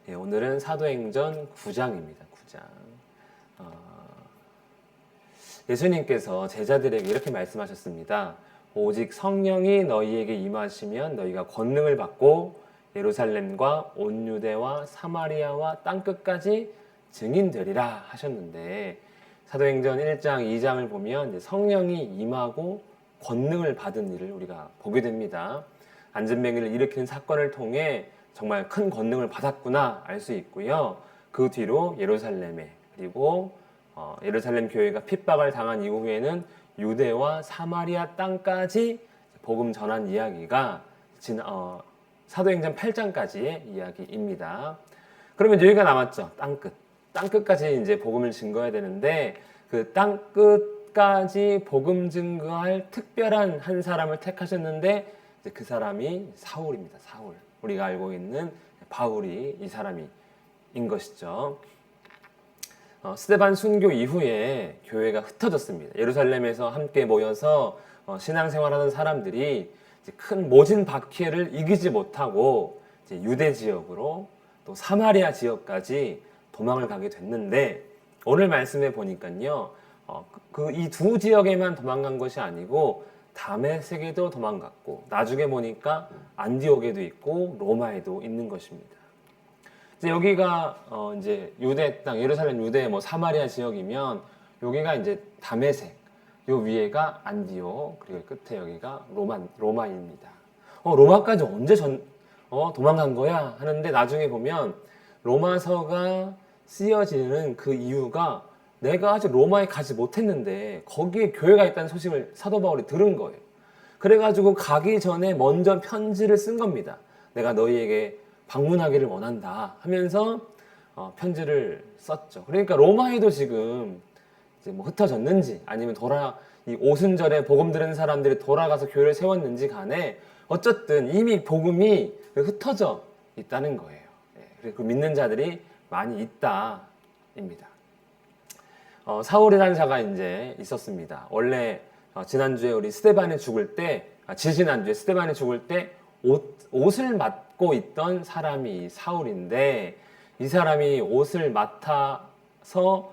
예, 오늘은 사도행전 9장입니다. 9장. 예수님께서 제자들에게 이렇게 말씀하셨습니다. 오직 성령이 너희에게 임하시면 너희가 권능을 받고 예루살렘과 온 유대와 사마리아와 땅끝까지 증인되리라 하셨는데, 사도행전 1장, 2장을 보면 성령이 임하고 권능을 받은 일을 우리가 보게 됩니다. 안전뱅이를 일으키는 사건을 통해 정말 큰 권능을 받았구나 알 수 있고요. 그 뒤로 예루살렘에, 그리고 예루살렘 교회가 핍박을 당한 이후에는 유대와 사마리아 땅까지 복음 전한 이야기가 사도행전 8장까지의 이야기입니다. 그러면 여기가 남았죠. 땅끝. 땅끝까지 이제 복음을 증거해야 되는데, 그 땅끝까지 복음 증거할 특별한 한 사람을 택하셨는데, 이제 그 사람이 사울입니다. 사울. 우리가 알고 있는 바울이 이 사람인 것이죠. 스데반 순교 이후에 교회가 흩어졌습니다. 예루살렘에서 함께 모여서 신앙생활하는 사람들이 이제 큰 모진 박해를 이기지 못하고 이제 유대 지역으로 또 사마리아 지역까지 도망을 가게 됐는데, 오늘 말씀에 보니까요, 이 두 지역에만 도망간 것이 아니고 다메섹에도 도망갔고, 나중에 보니까 안디옥에도 있고 로마에도 있는 것입니다. 이제 여기가 이제 유대 땅, 예루살렘 유대 사마리아 지역이면 여기가 이제 다메섹, 요 위에가 안디옥, 그리고 끝에 여기가 로마입니다. 로마까지 언제 도망간 거야 하는데, 나중에 보면 로마서가 쓰여지는 그 이유가 내가 아직 로마에 가지 못했는데 거기에 교회가 있다는 소식을 사도 바울이 들은 거예요. 그래가지고 가기 전에 먼저 편지를 쓴 겁니다. 내가 너희에게 방문하기를 원한다 하면서 편지를 썼죠. 그러니까 로마에도 지금 이제 흩어졌는지, 아니면 이 오순절에 복음 들은 사람들이 돌아가서 교회를 세웠는지 간에 어쨌든 이미 복음이 흩어져 있다는 거예요. 그리고 믿는 자들이 많이 있다입니다. 사울이라는 자가 이제 있었습니다. 원래 지난주에 우리 스데반이 죽을 때, 지지난주에 스데반이 죽을 때 옷을 맡고 있던 사람이 사울인데, 이 사람이 옷을 맡아서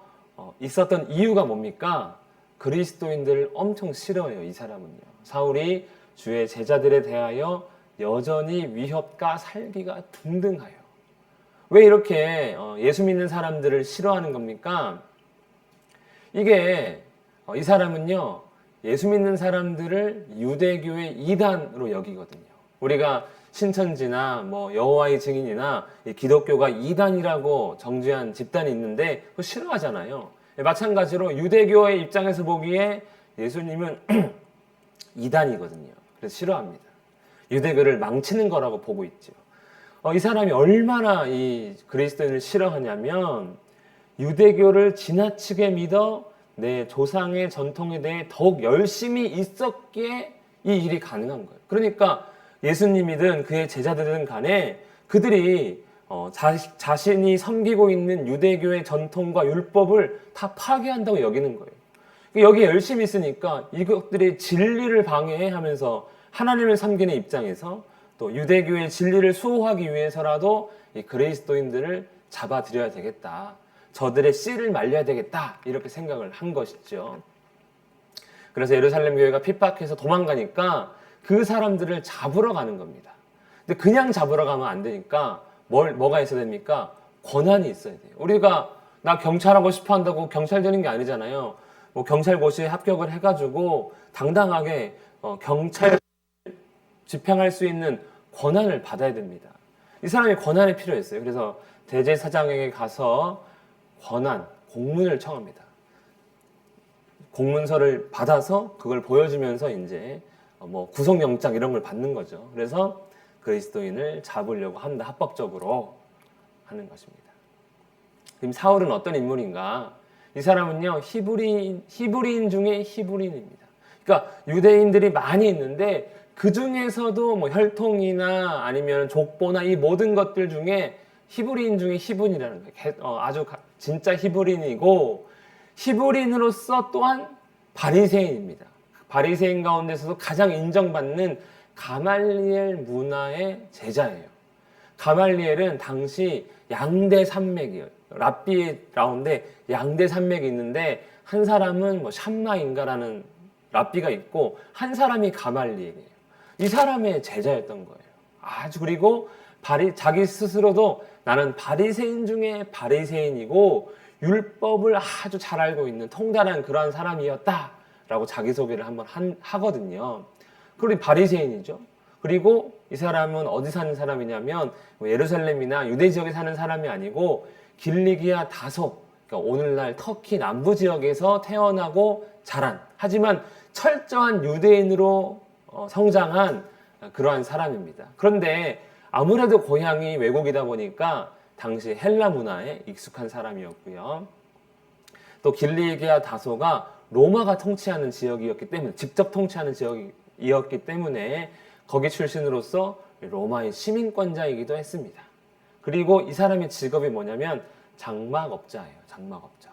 있었던 이유가 뭡니까? 그리스도인들을 엄청 싫어해요. 이 사람은요. 사울이 주의 제자들에 대하여 여전히 위협과 살기가 등등하여. 왜 이렇게 예수 믿는 사람들을 싫어하는 겁니까? 이게 이 사람은요, 예수 믿는 사람들을 유대교의 이단으로 여기거든요. 우리가 신천지나 여호와의 증인이나 기독교가 이단이라고 정죄한 집단이 있는데 그거 싫어하잖아요. 마찬가지로 유대교의 입장에서 보기에 예수님은 이단이거든요. 그래서 싫어합니다. 유대교를 망치는 거라고 보고 있죠. 이 사람이 얼마나 이 그리스도인을 싫어하냐면, 유대교를 지나치게 믿어 내 조상의 전통에 대해 더욱 열심히 있었기에 이 일이 가능한 거예요. 그러니까 예수님이든 그의 제자들이든 간에 그들이 자신이 섬기고 있는 유대교의 전통과 율법을 다 파괴한다고 여기는 거예요. 여기에 열심히 있으니까 이것들이 진리를 방해하면서 하나님을 섬기는 입장에서 또 유대교의 진리를 수호하기 위해서라도 이 그리스도인들을 잡아들여야 되겠다, 저들의 씨를 말려야 되겠다, 이렇게 생각을 한 것이죠. 그래서 예루살렘 교회가 핍박해서 도망가니까 그 사람들을 잡으러 가는 겁니다. 근데 그냥 잡으러 가면 안 되니까 뭐가 있어야 됩니까? 권한이 있어야 돼요. 우리가 나 경찰하고 싶어 한다고 경찰 되는 게 아니잖아요. 경찰고시에 합격을 해가지고 당당하게 경찰 집행할 수 있는 권한을 받아야 됩니다. 이 사람이 권한이 필요했어요. 그래서 대제사장에게 가서 공문을 청합니다. 공문서를 받아서 그걸 보여주면서 이제 구속영장 이런 걸 받는 거죠. 그래서 그리스도인을 잡으려고 한다, 합법적으로 하는 것입니다. 그럼 사울은 어떤 인물인가? 이 사람은요, 히브리인 중에 히브리인입니다. 그러니까 유대인들이 많이 있는데 그 중에서도 혈통이나 아니면 족보나 이 모든 것들 중에 히브리인 중에 히브리인이라는 거예요. 아주 진짜 히브리인이고, 히브리인으로서 또한 바리새인입니다. 바리새인 가운데서도 가장 인정받는 가말리엘 문화의 제자예요. 가말리엘은 당시 양대 산맥이에요. 랍비라운데 양대 산맥이 있는데 한 사람은 뭐 샴마인가라는 랍비가 있고 한 사람이 가말리엘이에요. 이 사람의 제자였던 거예요. 아주 그리고 자기 스스로도 나는 바리새인 중에 바리새인이고 율법을 아주 잘 알고 있는 통달한 그러한 사람이었다라고 자기소개를 한번 하거든요. 그리고 바리새인이죠. 그리고 이 사람은 어디 사는 사람이냐면 예루살렘이나 유대 지역에 사는 사람이 아니고 길리기아 다소, 그러니까 오늘날 터키 남부 지역에서 태어나고 자란, 하지만 철저한 유대인으로 성장한 그러한 사람입니다. 그런데 아무래도 고향이 외국이다 보니까 당시 헬라 문화에 익숙한 사람이었고요. 또 길리기아 다소가 로마가 통치하는 지역이었기 때문에, 직접 통치하는 지역이었기 때문에 거기 출신으로서 로마의 시민권자이기도 했습니다. 그리고 이 사람의 직업이 뭐냐면 장막업자예요. 장막업자.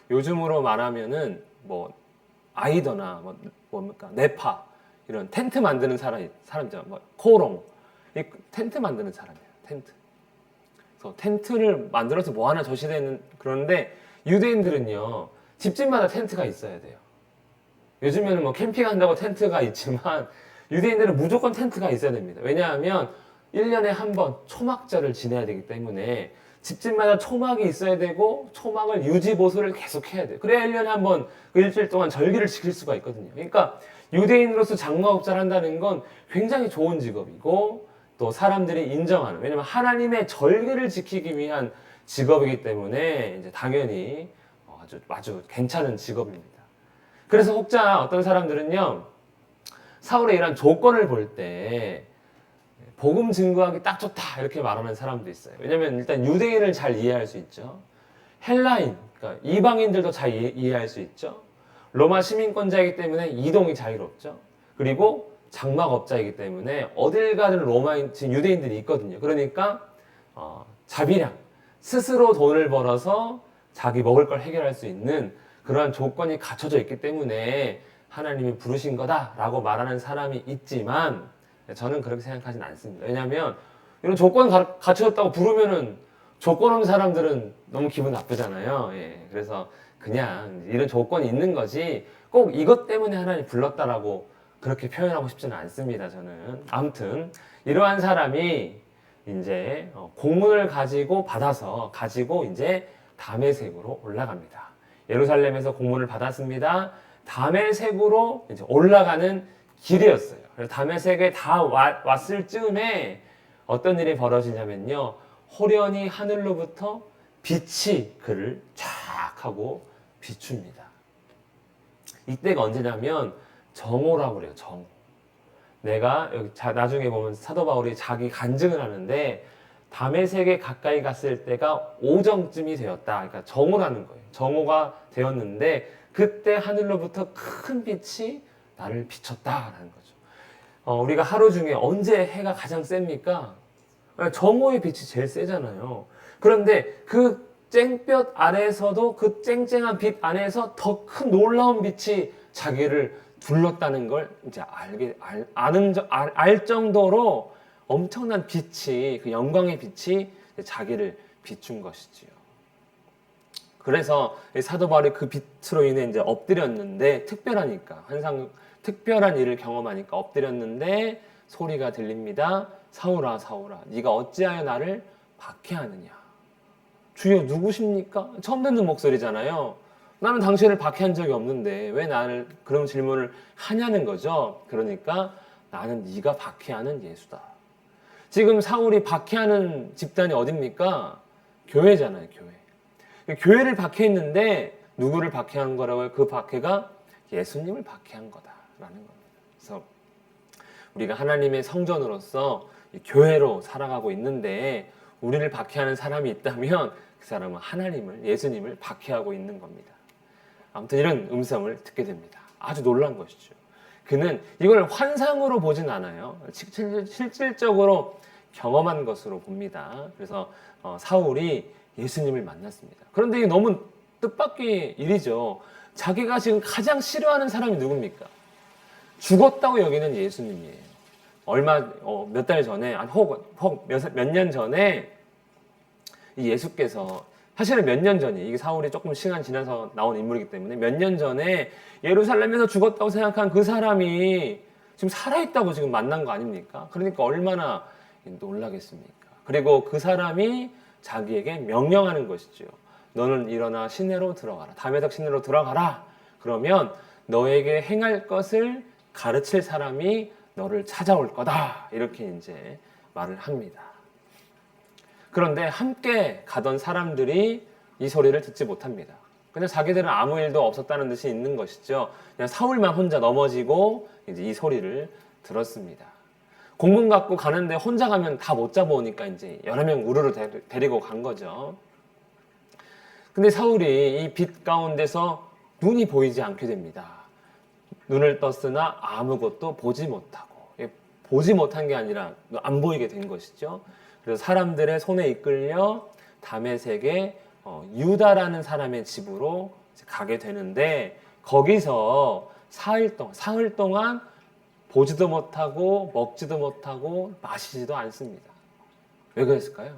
요즘으로 말하면은 뭐 아이더나 뭡니까 네파 이런 텐트 만드는 사람이죠. 뭐 코롱 이 텐트 만드는 사람이에요. 텐트. 그래서 텐트를 만들어서 뭐 하나 저시되는, 그런데 유대인들은요 집집마다 텐트가 있어야 돼요. 요즘에는 뭐 캠핑한다고 텐트가 있지만 유대인들은 무조건 텐트가 있어야 됩니다. 왜냐하면 1년에 한 번 초막절을 지내야 되기 때문에 집집마다 초막이 있어야 되고 초막을 유지보수를 계속 해야 돼요. 그래야 1년에 한 번 그 일주일 동안 절기를 지킬 수가 있거든요. 그러니까 유대인으로서 장막업자를 한다는 건 굉장히 좋은 직업이고 또 사람들이 인정하는, 왜냐면 하나님의 절기를 지키기 위한 직업이기 때문에 이제 당연히 아주 괜찮은 직업입니다. 그래서 혹자 어떤 사람들은요 사울의 이런 조건을 볼 때 복음 증거하기 딱 좋다 이렇게 말하는 사람도 있어요. 왜냐면 일단 유대인을 잘 이해할 수 있죠. 헬라인, 그러니까 이방인들도 잘 이해할 수 있죠. 로마 시민권자이기 때문에 이동이 자유롭죠. 그리고 장막업자이기 때문에 어딜 가든 로마인, 유대인들이 있거든요. 그러니까 자비량, 스스로 돈을 벌어서 자기 먹을 걸 해결할 수 있는 그러한 조건이 갖춰져 있기 때문에 하나님이 부르신 거다라고 말하는 사람이 있지만 저는 그렇게 생각하진 않습니다. 왜냐하면 이런 조건 갖춰졌다고 부르면은 조건 없는 사람들은 너무 기분 나쁘잖아요. 예, 그래서 그냥 이런 조건이 있는 거지 꼭 이것 때문에 하나님 불렀다라고 그렇게 표현하고 싶지는 않습니다. 저는 아무튼 이러한 사람이 이제 공문을 가지고 이제 다메섹으로 올라갑니다. 예루살렘에서 공문을 받았습니다. 다메섹으로 이제 올라가는 길이었어요. 그래서 다메섹에 다 왔을 즈음에 어떤 일이 벌어지냐면요. 호련히 하늘로부터 빛이 그를 쫙 하고 비춥니다. 이때가 언제냐면 정오라고 그래요. 정오. 내가 여기 나중에 보면 사도 바울이 자기 간증을 하는데 다메섹에 가까이 갔을 때가 오정쯤이 되었다. 그러니까 정오라는 거예요. 정오가 되었는데 그때 하늘로부터 큰 빛이 나를 비췄다라는 거죠. 우리가 하루 중에 언제 해가 가장 셉니까? 정오의 빛이 제일 세잖아요. 그런데 그 쨍볕 아래에서도 그 쨍쨍한 빛 안에서 더 큰 놀라운 빛이 자기를 둘렀다는 걸 이제 알 정도로 엄청난 빛이, 그 영광의 빛이 자기를 비춘 것이지요. 그래서 사도 바울이 그 빛으로 인해 이제 엎드렸는데, 항상 특별한 일을 경험하니까 엎드렸는데 소리가 들립니다. 사울아, 사울아, 네가 어찌하여 나를 박해하느냐? 주여 누구십니까? 처음 듣는 목소리잖아요. 나는 당신을 박해한 적이 없는데 왜 나를 그런 질문을 하냐는 거죠. 그러니까 나는 네가 박해하는 예수다. 지금 사울이 박해하는 집단이 어딥니까? 교회잖아요, 교회. 교회를 박해했는데 누구를 박해한 거라고요? 그 박해가 예수님을 박해한 거다라는 겁니다. 그래서 우리가 하나님의 성전으로서 교회로 살아가고 있는데 우리를 박해하는 사람이 있다면 그 사람은 하나님을, 예수님을 박해하고 있는 겁니다. 아무튼 이런 음성을 듣게 됩니다. 아주 놀란 것이죠. 그는 이걸 환상으로 보진 않아요. 실질적으로 경험한 것으로 봅니다. 그래서 사울이 예수님을 만났습니다. 그런데 이게 너무 뜻밖의 일이죠. 자기가 지금 가장 싫어하는 사람이 누굽니까? 죽었다고 여기는 예수님이에요. 몇 달 전에, 혹 몇 년 전에 이 예수께서 사실은 몇 년 전이, 이게 사울이 조금 시간 지나서 나온 인물이기 때문에 몇 년 전에 예루살렘에서 죽었다고 생각한 그 사람이 지금 살아있다고 지금 만난 거 아닙니까? 그러니까 얼마나 놀라겠습니까? 그리고 그 사람이 자기에게 명령하는 것이죠. 너는 일어나 시내로 들어가라. 다메섹 시내로 들어가라. 그러면 너에게 행할 것을 가르칠 사람이 너를 찾아올 거다. 이렇게 이제 말을 합니다. 그런데 함께 가던 사람들이 이 소리를 듣지 못합니다. 그냥 자기들은 아무 일도 없었다는 듯이 있는 것이죠. 그냥 사울만 혼자 넘어지고 이제 이 소리를 들었습니다. 공문 갖고 가는데 혼자 가면 다 못 잡아오니까 이제 여러 명 우르르 데리고 간 거죠. 근데 사울이 이 빛 가운데서 눈이 보이지 않게 됩니다. 눈을 떴으나 아무것도 보지 못하고, 보지 못한 게 아니라 안 보이게 된 것이죠. 그래서 사람들의 손에 이끌려 다메섹의 유다라는 사람의 집으로 가게 되는데, 거기서 사흘 동안 보지도 못하고 먹지도 못하고 마시지도 않습니다. 왜 그랬을까요?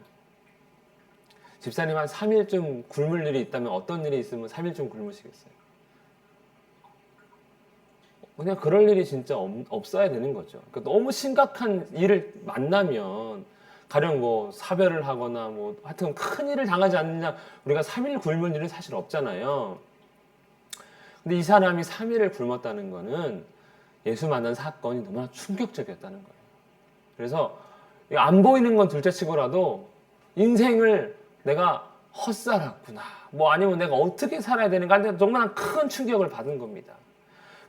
집사님 한 3일쯤 굶을 일이 있다면 어떤 일이 있으면 3일쯤 굶으시겠어요? 그냥 그럴 일이 진짜 없어야 되는 거죠. 그러니까 너무 심각한 일을 만나면 가령 뭐 사별을 하거나 뭐 하여튼 큰 일을 당하지 않느냐, 우리가 3일 굶을 일은 사실 없잖아요. 근데 이 사람이 3일을 굶었다는 거는 예수 만난 사건이 너무나 충격적이었다는 거예요. 그래서 안 보이는 건 둘째치고라도 인생을 내가 헛살았구나, 뭐 아니면 내가 어떻게 살아야 되는가 하는데 정말 큰 충격을 받은 겁니다.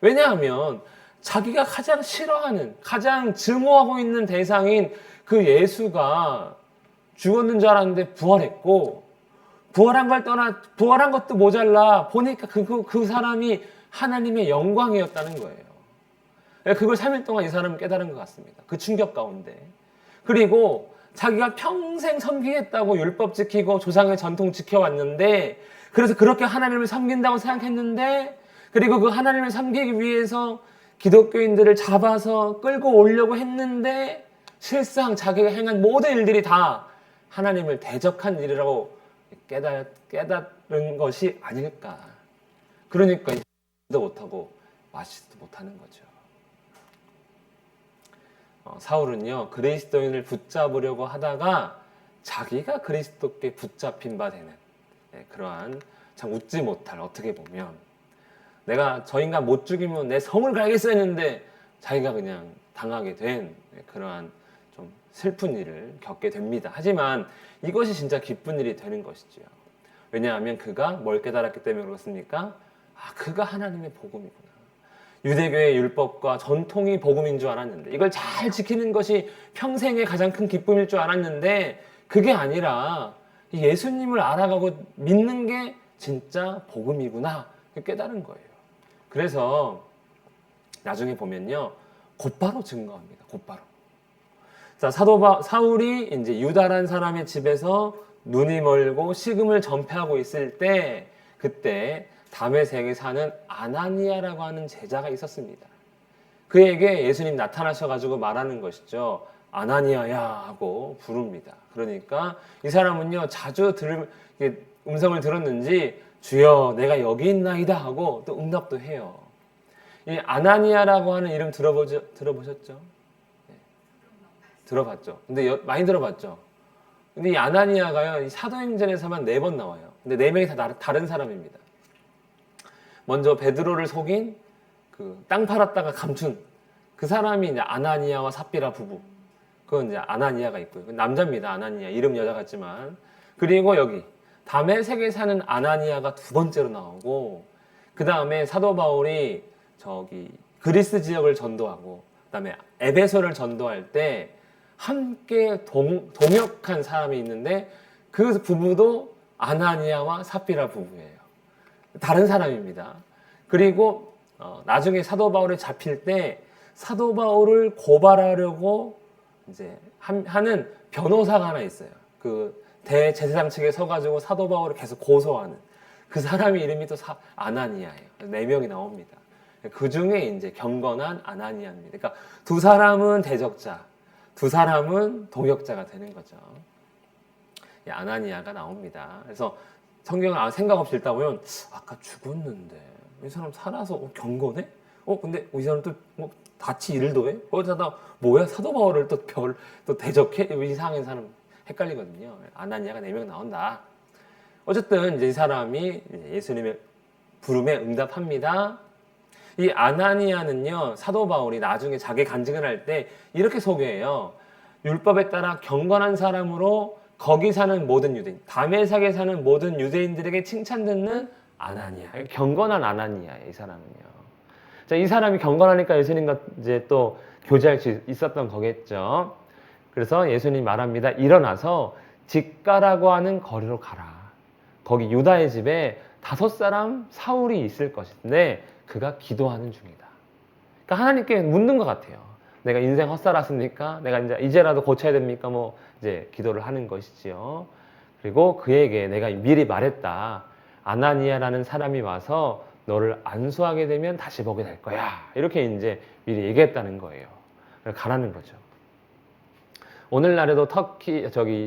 왜냐하면 자기가 가장 싫어하는, 가장 증오하고 있는 대상인 그 예수가 죽었는 줄 알았는데 부활했고, 부활한 것도 모자라 보니까 그 사람이 하나님의 영광이었다는 거예요. 그걸 3일 동안 이 사람은 깨달은 것 같습니다. 그 충격 가운데. 그리고 자기가 평생 섬기겠다고 율법 지키고 조상의 전통 지켜왔는데, 그래서 그렇게 하나님을 섬긴다고 생각했는데, 그리고 그 하나님을 섬기기 위해서 기독교인들을 잡아서 끌고 오려고 했는데, 실상 자기가 행한 모든 일들이 다 하나님을 대적한 일이라고 깨달은 것이 아닐까. 그러니까 먹지도 못하고 마시지도 못하는 거죠. 사울은요, 그리스도인을 붙잡으려고 하다가 자기가 그리스도께 붙잡힌 바 되는 그러한, 참 웃지 못할, 어떻게 보면 내가 저 인간 못 죽이면 내 성을 갈겠어 했는데 자기가 그냥 당하게 된 그러한 좀 슬픈 일을 겪게 됩니다. 하지만 이것이 진짜 기쁜 일이 되는 것이죠. 왜냐하면 그가 뭘 깨달았기 때문에 그렇습니까? 그가 하나님의 복음이구나. 유대교의 율법과 전통이 복음인 줄 알았는데, 이걸 잘 지키는 것이 평생의 가장 큰 기쁨일 줄 알았는데, 그게 아니라 예수님을 알아가고 믿는 게 진짜 복음이구나 깨달은 거예요. 그래서 나중에 보면요, 곧바로 증거합니다. 곧바로. 자, 사울이 이제 유다란 사람의 집에서 눈이 멀고 식음을 전폐하고 있을 때, 그때 다메섹에 사는 아나니아라고 하는 제자가 있었습니다. 그에게 예수님 나타나셔가지고 말하는 것이죠. 아나니아야 하고 부릅니다. 그러니까 이 사람은요, 자주 음성을 들었는지 주여 내가 여기 있나이다 하고 또 응답도 해요. 이 아나니아라고 하는 이름 들어보셨죠? 네. 들어봤죠. 근데 많이 들어봤죠. 근데 이 아나니아가요, 이 사도행전에서만 4번 나와요. 근데 4명이 다 다른 사람입니다. 먼저 베드로를 속인 그 땅 팔았다가 감춘 그 사람이 이제 아나니아와 삽비라 부부. 그건 이제 아나니아가 있고요. 남자입니다. 아나니아. 이름 여자 같지만. 그리고 여기 다메섹에 사는 아나니아가 2번째로 나오고, 그 다음에 사도 바울이 저기 그리스 지역을 전도하고, 그 다음에 에베소를 전도할 때 함께 동역한 사람이 있는데, 그 부부도 아나니아와 삽비라 부부예요. 다른 사람입니다. 그리고 나중에 사도 바울이 잡힐 때 사도 바울을 고발하려고 이제 하는 변호사가 하나 있어요. 그 대제사장 측에 서가지고 사도 바울을 계속 고소하는 그 사람의 이름이 또 아나니아예요. 4명이 나옵니다. 그 중에 이제 경건한 아나니아입니다. 그러니까 2사람은 대적자, 2사람은 동역자가 되는 거죠. 이 아나니아가 나옵니다. 그래서 성경을 생각 없이 읽다 보면 아까 죽었는데 이 사람 살아서 경건해? 근데 이 사람 또 같이 일을 도 해? 그러다가 뭐야 사도 바울을 또 대적해? 이상한 사람 헷갈리거든요. 아나니아가 4명 나온다. 어쨌든 이제 이 사람이 예수님의 부름에 응답합니다. 이 아나니아는요, 사도 바울이 나중에 자기 간증을 할 때 이렇게 소개해요. 율법에 따라 경건한 사람으로 거기 사는 모든 유대인, 다메섹에 사는 모든 유대인들에게 칭찬듣는 아나니아. 경건한 아나니아예요, 이 사람은요. 자, 이 사람이 경건하니까 예수님과 이제 또 교제할 수 있었던 거겠죠. 그래서 예수님이 말합니다. 일어나서 직가라고 하는 거리로 가라. 거기 유다의 집에 5사람 사울이 있을 것인데 그가 기도하는 중이다. 그러니까 하나님께 묻는 것 같아요. 내가 인생 헛살았습니까? 내가 이제라도 고쳐야 됩니까? 이제 기도를 하는 것이지요. 그리고 그에게 내가 미리 말했다. 아나니아라는 사람이 와서 너를 안수하게 되면 다시 보게 될 거야. 이렇게 이제 미리 얘기했다는 거예요. 가라는 거죠. 오늘날에도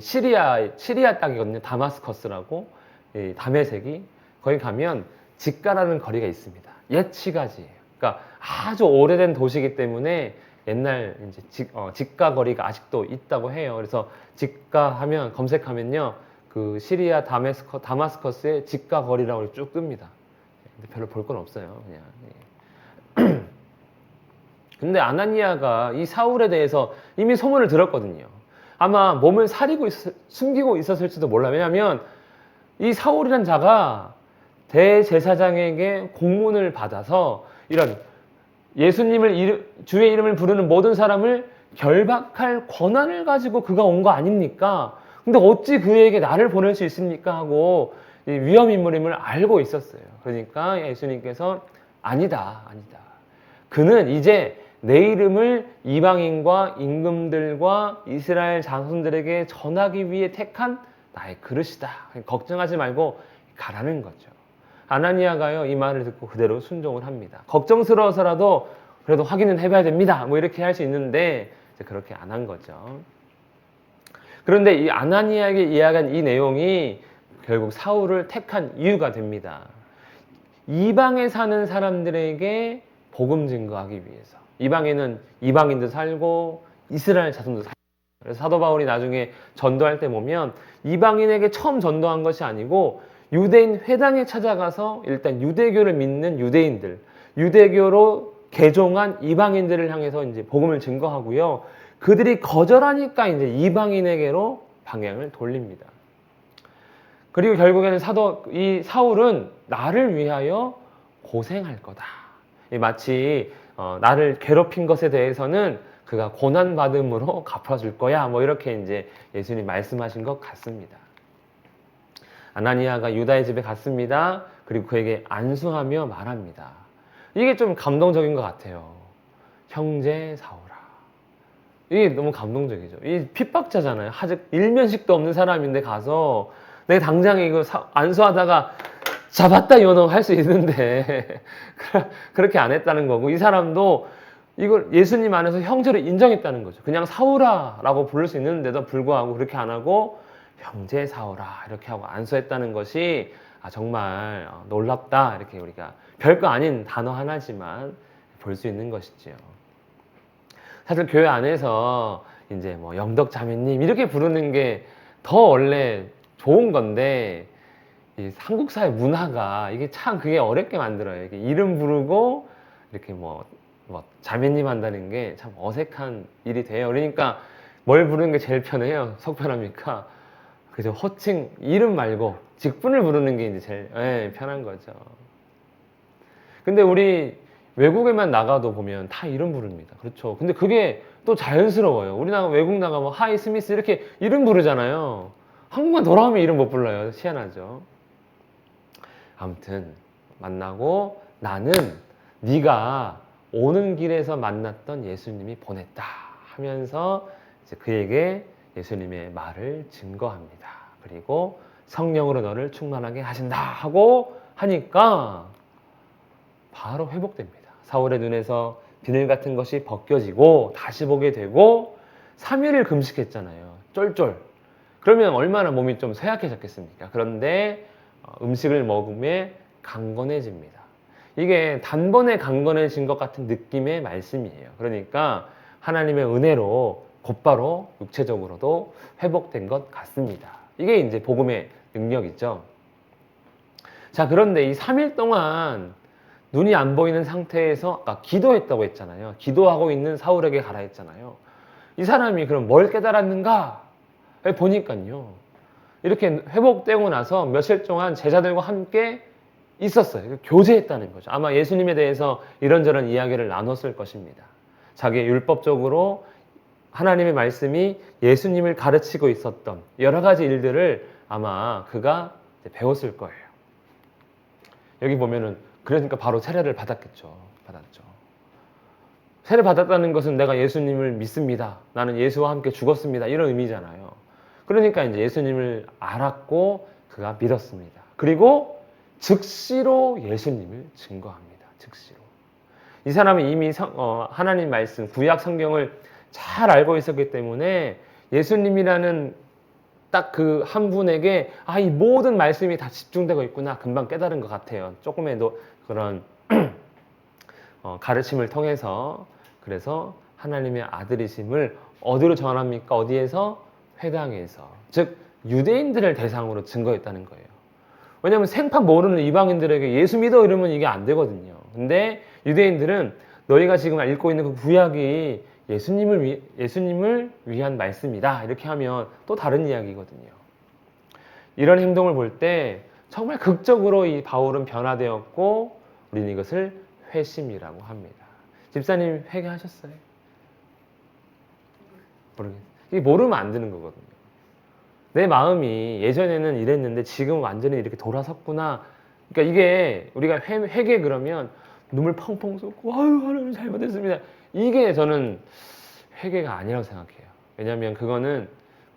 시리아 땅이거든요. 다마스커스라고, 다메섹이. 거기 가면 직가라는 거리가 있습니다. 옛 시가지예요. 그러니까 아주 오래된 도시이기 때문에 옛날 이제 직가 거리가 아직도 있다고 해요. 그래서 직가 하면 검색하면요, 그 시리아 다마스커스의 직가 거리라고 쭉 뜹니다. 근데 별로 볼 건 없어요, 그냥. 근데 아나니아가 이 사울에 대해서 이미 소문을 들었거든요. 아마 몸을 숨기고 있었을지도 몰라요. 왜냐하면 이 사울이란 자가 대제사장에게 공문을 받아서 이런 예수님을 주의 이름을 부르는 모든 사람을 결박할 권한을 가지고 그가 온 거 아닙니까? 근데 어찌 그에게 나를 보낼 수 있습니까? 하고 위험 인물임을 알고 있었어요. 그러니까 예수님께서 아니다. 그는 이제 내 이름을 이방인과 임금들과 이스라엘 자손들에게 전하기 위해 택한 나의 그릇이다. 걱정하지 말고 가라는 거죠. 아나니아가요, 이 말을 듣고 그대로 순종을 합니다. 걱정스러워서라도 그래도 확인은 해봐야 됩니다. 이렇게 할 수 있는데 이제 그렇게 안 한 거죠. 그런데 이 아나니아에게 이야기한 이 내용이 결국 사울을 택한 이유가 됩니다. 이방에 사는 사람들에게 복음 증거하기 위해서. 이방에는 이방인도 살고 이스라엘 자손도 살고. 그래서 사도 바울이 나중에 전도할 때 보면 이방인에게 처음 전도한 것이 아니고 유대인 회당에 찾아가서 일단 유대교를 믿는 유대인들, 유대교로 개종한 이방인들을 향해서 이제 복음을 증거하고요. 그들이 거절하니까 이제 이방인에게로 방향을 돌립니다. 그리고 결국에는 이 사울은 나를 위하여 고생할 거다. 마치 나를 괴롭힌 것에 대해서는 그가 고난받음으로 갚아줄 거야. 이렇게 이제 예수님이 말씀하신 것 같습니다. 아나니아가 유다의 집에 갔습니다. 그리고 그에게 안수하며 말합니다. 이게 좀 감동적인 것 같아요. 형제 사울아. 이게 너무 감동적이죠. 이 핍박자잖아요. 아직 일면식도 없는 사람인데 가서 내가 당장에 이거 안수하다가 잡았다 이거는 할 수 있는데 그렇게 안 했다는 거고, 이 사람도 이걸 예수님 안에서 형제로 인정했다는 거죠. 그냥 사울아라고 부를 수 있는데도 불구하고 그렇게 안 하고 형제 사울아 이렇게 하고 안수했다는 것이 정말 놀랍다. 이렇게 우리가 별거 아닌 단어 하나지만 볼 수 있는 것이지요. 사실 교회 안에서 이제 영덕 자매님 이렇게 부르는 게 더 원래 좋은 건데, 이 한국 사회 문화가 이게 참 그게 어렵게 만들어요. 이렇게 이름 부르고 이렇게 자매님 한다는 게 참 어색한 일이 돼요. 그러니까 뭘 부르는 게 제일 편해요? 속편합니까? 그죠? 호칭, 이름 말고 직분을 부르는 게 이제 제일 편한 거죠. 근데 우리 외국에만 나가도 보면 다 이름 부릅니다. 그렇죠. 근데 그게 또 자연스러워요. 우리나라 외국 나가면 하이 스미스 이렇게 이름 부르잖아요. 한국만 돌아오면 이름 못 불러요. 희한하죠. 아무튼 만나고 나는 네가 오는 길에서 만났던 예수님이 보냈다 하면서 이제 그에게 예수님의 말을 증거합니다. 그리고 성령으로 너를 충만하게 하신다 하고 하니까 바로 회복됩니다. 사울의 눈에서 비늘 같은 것이 벗겨지고 다시 보게 되고 3일을 금식했잖아요. 쫄쫄. 그러면 얼마나 몸이 좀 쇠약해졌겠습니까? 그런데 음식을 먹음에 강건해집니다. 이게 단번에 강건해진 것 같은 느낌의 말씀이에요. 그러니까 하나님의 은혜로 곧바로 육체적으로도 회복된 것 같습니다. 이게 이제 복음의 능력이죠. 자, 그런데 이 3일 동안 눈이 안 보이는 상태에서 아까 기도했다고 했잖아요. 기도하고 있는 사울에게 가라 했잖아요. 이 사람이 그럼 뭘 깨달았는가? 보니까요. 이렇게 회복되고 나서 며칠 동안 제자들과 함께 있었어요. 교제했다는 거죠. 아마 예수님에 대해서 이런저런 이야기를 나눴을 것입니다. 자기의 율법적으로 하나님의 말씀이 예수님을 가르치고 있었던 여러 가지 일들을 아마 그가 배웠을 거예요. 여기 보면은 그러니까 바로 세례를 받았겠죠. 받았죠. 세례 받았다는 것은 내가 예수님을 믿습니다. 나는 예수와 함께 죽었습니다. 이런 의미잖아요. 그러니까 이제 예수님을 알았고 그가 믿었습니다. 그리고 즉시로 예수님을 증거합니다. 즉시로. 이 사람은 이미 하나님 말씀, 구약 성경을 잘 알고 있었기 때문에 예수님이라는 딱 그 한 분에게 이 모든 말씀이 다 집중되고 있구나 금방 깨달은 것 같아요. 조금에도 그런 가르침을 통해서. 그래서 하나님의 아들이심을 어디로 전합니까? 어디에서? 회당에서. 즉 유대인들을 대상으로 증거했다는 거예요. 왜냐하면 생판 모르는 이방인들에게 예수 믿어 이러면 이게 안 되거든요. 근데 유대인들은 너희가 지금 읽고 있는 그 구약이 예수님을 위한 말씀이다. 이렇게 하면 또 다른 이야기거든요. 이런 행동을 볼 때 정말 극적으로 이 바울은 변화되었고 우리는 이것을 회심이라고 합니다. 집사님 회개하셨어요? 모르겠어요. 이게 모르면 안 되는 거거든요. 내 마음이 예전에는 이랬는데 지금 완전히 이렇게 돌아섰구나. 그러니까 이게 우리가 회개 그러면 눈물 펑펑 쏟고 아유 하나님 잘못했습니다. 이게 저는 회개가 아니라고 생각해요. 왜냐하면 그거는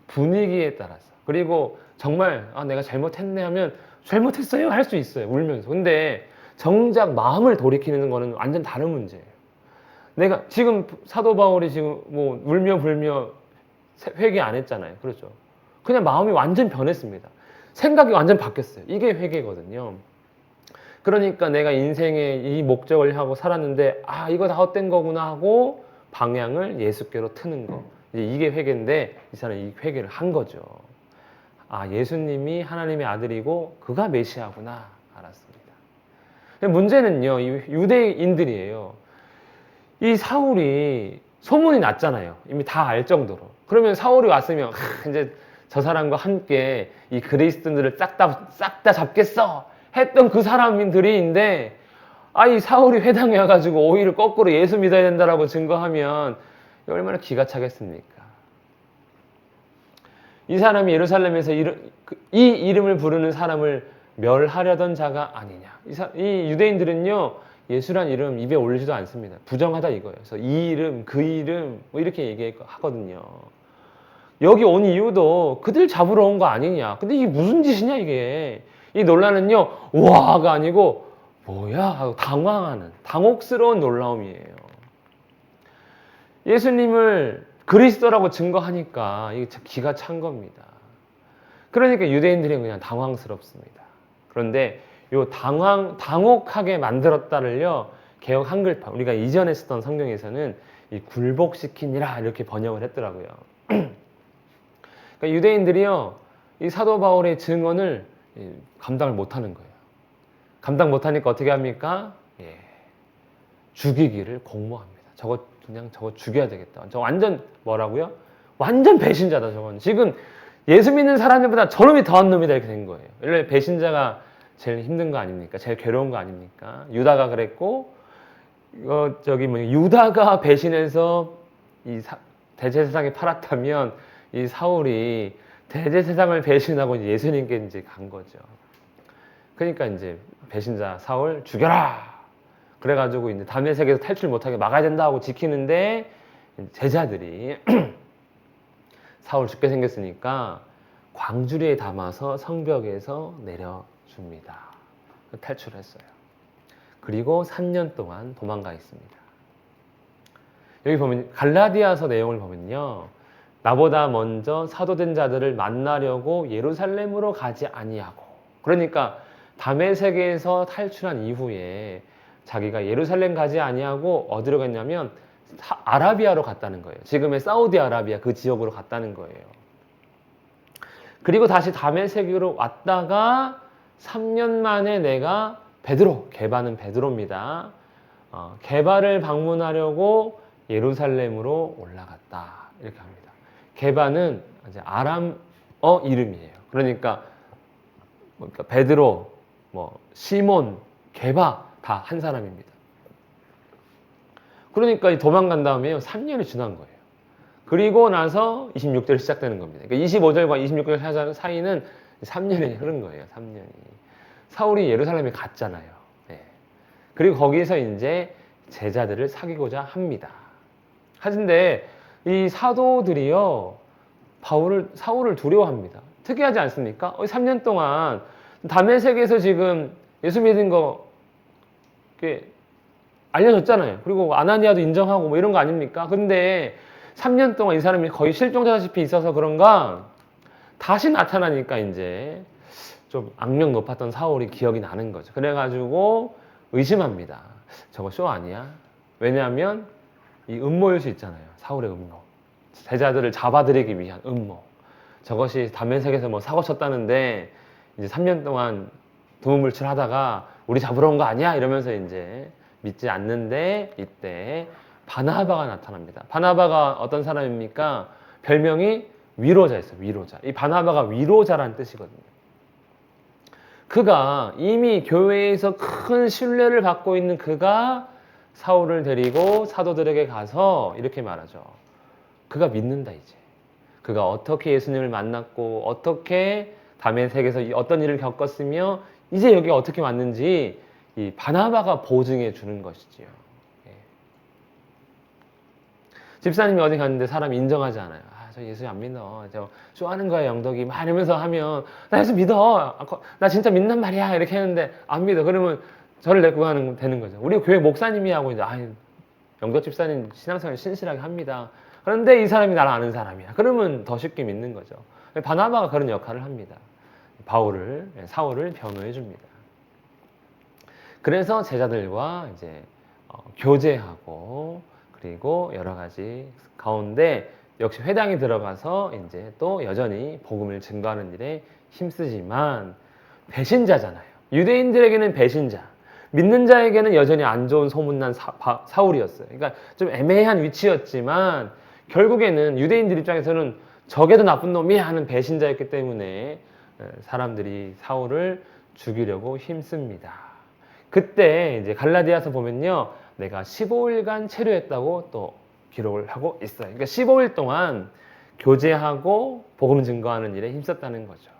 분위기에 따라서. 그리고 정말 내가 잘못했네 하면 잘못했어요 할 수 있어요. 울면서. 근데 정작 마음을 돌이키는 거는 완전 다른 문제예요. 내가 지금 사도 바울이 지금 뭐 울며 불며 회개 안 했잖아요. 그렇죠. 그냥 마음이 완전 변했습니다. 생각이 완전 바뀌었어요. 이게 회개거든요. 그러니까 내가 인생에 이 목적을 하고 살았는데 이거 다 헛된 거구나 하고 방향을 예수께로 트는 거. 이게 회개인데 이 사람은 이 회개를 한 거죠. 예수님이 하나님의 아들이고 그가 메시아구나 알았습니다. 문제는요. 이 유대인들이에요. 이 사울이 소문이 났잖아요. 이미 다 알 정도로. 그러면 사울이 왔으면 이제 저 사람과 함께 이 그리스도인들을 싹 다 잡겠어 했던 그 사람들인데 이 사울이 회당에 와가지고 오히려 거꾸로 예수 믿어야 된다라고 증거하면 얼마나 기가 차겠습니까? 이 사람이 예루살렘에서 이 이름을 부르는 사람을 멸하려던 자가 아니냐. 이 유대인들은요 예수란 이름 입에 올리지도 않습니다. 부정하다 이거예요. 그래서 이 이름, 그 이름 뭐 이렇게 얘기하거든요. 여기 온 이유도 그들 잡으러 온 거 아니냐. 근데 이게 무슨 짓이냐 이게. 이 논란은요 와가 아니고 뭐야 하고 당황하는 당혹스러운 놀라움이에요. 예수님을 그리스도라고 증거하니까 이게 기가 찬 겁니다. 그러니까 유대인들이 그냥 당황스럽습니다. 그런데 요 당혹하게 만들었다를요 개역 한글판 우리가 이전에 쓰던 성경에서는 이 굴복시키니라 이렇게 번역을 했더라고요. 그러니까 유대인들이요 이 사도 바울의 증언을 감당을 못하는 거예요. 감당 못하니까 어떻게 합니까? 죽이기를 공모합니다. 저거 죽여야 되겠다. 저 완전 뭐라고요? 완전 배신자다 저건. 지금 예수 믿는 사람들보다 저놈이 더한 놈이다 이렇게 된 거예요. 원래 배신자가 제일 힘든 거 아닙니까? 제일 괴로운 거 아닙니까? 유다가 그랬고 유다가 배신해서 이 대제사장에 팔았다면 이 사울이 대제사장을 배신하고 예수님께 이제 간 거죠. 그러니까 이제 배신자 사울 죽여라. 그래가지고 이제 다메섹에서 탈출 못하게 막아야 된다고 지키는데 제자들이 사울 죽게 생겼으니까 광주리에 담아서 성벽에서 내려줍니다. 탈출했어요. 그리고 3년 동안 도망가 있습니다. 여기 보면 갈라디아서 내용을 보면요. 나보다 먼저 사도된 자들을 만나려고 예루살렘으로 가지 아니하고. 그러니까 다메섹에서 탈출한 이후에 자기가 예루살렘 가지 아니하고 어디로 갔냐면 아라비아로 갔다는 거예요. 지금의 사우디아라비아 그 지역으로 갔다는 거예요. 그리고 다시 다메섹으로 왔다가 3년 만에 내가 베드로, 게바는 베드로입니다. 게바를 방문하려고 예루살렘으로 올라갔다. 이렇게 합니다. 게바는 이제 아람어 이름이에요. 그러니까 베드로, 시몬, 게바 다 한 사람입니다. 그러니까 도망간 다음에 3년이 지난 거예요. 그리고 나서 26절이 시작되는 겁니다. 그러니까 25절과 26절 사이는 3년이 흐른 거예요. 3년이. 사울이 예루살렘에 갔잖아요. 네. 그리고 거기에서 이제 제자들을 사귀고자 합니다. 하는데 이 사도들이요, 사울을 두려워합니다. 특이하지 않습니까? 3년 동안 다메섹에서 지금 예수 믿은 거 알려졌잖아요. 그리고 아나니아도 인정하고 뭐 이런 거 아닙니까? 근데 3년 동안 이 사람이 거의 실종자다시피 있어서 그런가 다시 나타나니까 이제 좀 악명 높았던 사울이 기억이 나는 거죠. 그래가지고 의심합니다. 저거 쇼 아니야? 왜냐하면 이 음모일 수 있잖아요. 사울의 음모. 제자들을 잡아들이기 위한 음모. 저것이 다메섹에서 뭐 사고 쳤다는데 이제 3년 동안 두문물출 하다가 우리 잡으러 온 거 아니야? 이러면서 이제 믿지 않는데 이때 바나바가 나타납니다. 바나바가 어떤 사람입니까? 별명이 위로자였어요. 위로자. 이 바나바가 위로자라는 뜻이거든요. 그가 이미 교회에서 큰 신뢰를 받고 있는 그가 사울을 데리고 사도들에게 가서 이렇게 말하죠. 그가 믿는다 이제. 그가 어떻게 예수님을 만났고 어떻게 다메섹에서 어떤 일을 겪었으며 이제 여기 어떻게 왔는지 이 바나바가 보증해 주는 것이지요. 예. 집사님이 어디 갔는데 사람이 인정하지 않아요. 저 예수 안 믿어. 저 쇼하는 거야 영덕이 막 이러면서 하면 나 예수 믿어. 나 진짜 믿는 말이야. 이렇게 했는데 안 믿어. 그러면 저를 데리고 가는 되는 거죠. 우리 교회 목사님이 하고 이제 영덕 집사님 신앙생활 신실하게 합니다. 그런데 이 사람이 나를 아는 사람이야. 그러면 더 쉽게 믿는 거죠. 바나바가 그런 역할을 합니다. 사울을 변호해 줍니다. 그래서 제자들과 이제 교제하고 그리고 여러 가지 가운데 역시 회당에 들어가서 이제 또 여전히 복음을 증거하는 일에 힘쓰지만 배신자잖아요. 유대인들에게는 배신자, 믿는 자에게는 여전히 안 좋은 소문난 사울이었어요. 그러니까 좀 애매한 위치였지만 결국에는 유대인들 입장에서는 적에도 나쁜 놈이야 하는 배신자였기 때문에 사람들이 사울을 죽이려고 힘씁니다. 그때 이제 갈라디아서 보면요, 내가 15일간 체류했다고 또 기록을 하고 있어요. 그러니까 15일 동안 교제하고 복음 증거하는 일에 힘썼다는 거죠.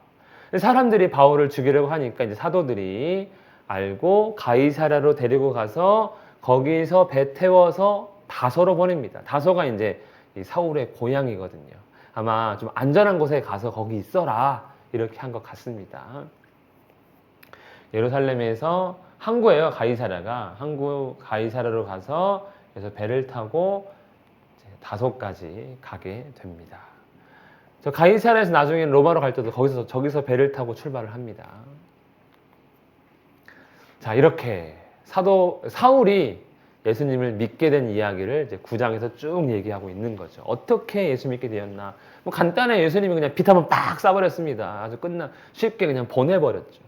사람들이 바울을 죽이려고 하니까 이제 사도들이 알고 가이사랴로 데리고 가서 거기서 배 태워서 다소로 보냅니다. 다소가 이제 사울의 고향이거든요. 아마 좀 안전한 곳에 가서 거기 있어라 이렇게 한 것 같습니다. 예루살렘에서 항구예요. 항구 가이사랴로 가서 그래서 배를 타고 다소까지 가게 됩니다. 저 가이사랴에서 나중에는 로마로 갈 때도 저기서 배를 타고 출발을 합니다. 자, 이렇게 사울이 예수님을 믿게 된 이야기를 이제 9장에서 쭉 얘기하고 있는 거죠. 어떻게 예수 믿게 되었나? 뭐 간단해. 예수님이 그냥 빛 한번 빡 쏴버렸습니다. 아주 쉽게 그냥 보내버렸죠.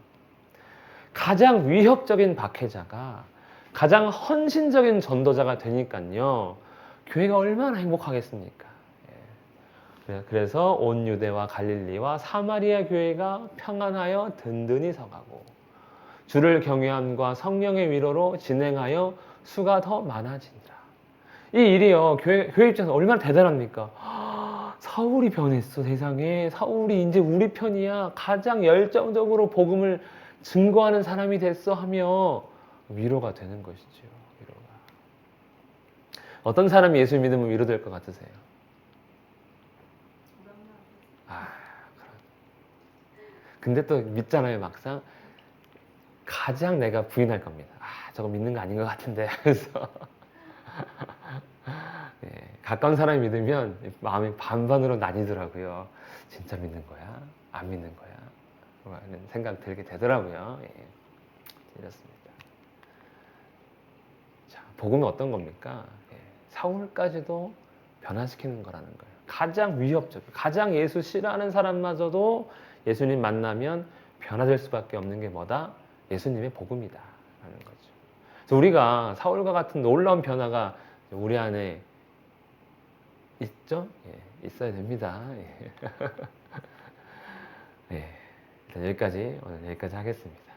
가장 위협적인 박해자가 가장 헌신적인 전도자가 되니까요. 교회가 얼마나 행복하겠습니까? 그래서 온 유대와 갈릴리와 사마리아 교회가 평안하여 든든히 서가고 주를 경외함과 성령의 위로로 진행하여 수가 더 많아진다. 이 일이요. 교회 입장에서 얼마나 대단합니까? 사울이 변했어, 세상에. 사울이 이제 우리 편이야. 가장 열정적으로 복음을 증거하는 사람이 됐어 하며 위로가 되는 것이죠. 위로가. 어떤 사람이 예수 믿으면 위로될 것 같으세요? 근데 또 믿잖아요, 막상. 가장 내가 부인할 겁니다. 저거 믿는 거 아닌 것 같은데. 그래서 가까운 사람이 믿으면 마음이 반반으로 나뉘더라고요. 진짜 믿는 거야? 안 믿는 거야? 라는 생각 들게 되더라고요. 예. 이렇습니다. 자, 복음은 어떤 겁니까? 예. 사울까지도 변화시키는 거라는 거예요. 가장 위협적, 가장 예수 싫어하는 사람마저도 예수님 만나면 변화될 수밖에 없는 게 뭐다? 예수님의 복음이다 라는 거죠. 그래서 우리가 사울과 같은 놀라운 변화가 우리 안에 있죠? 예, 있어야 됩니다. 예. 예, 일단 오늘 여기까지 하겠습니다.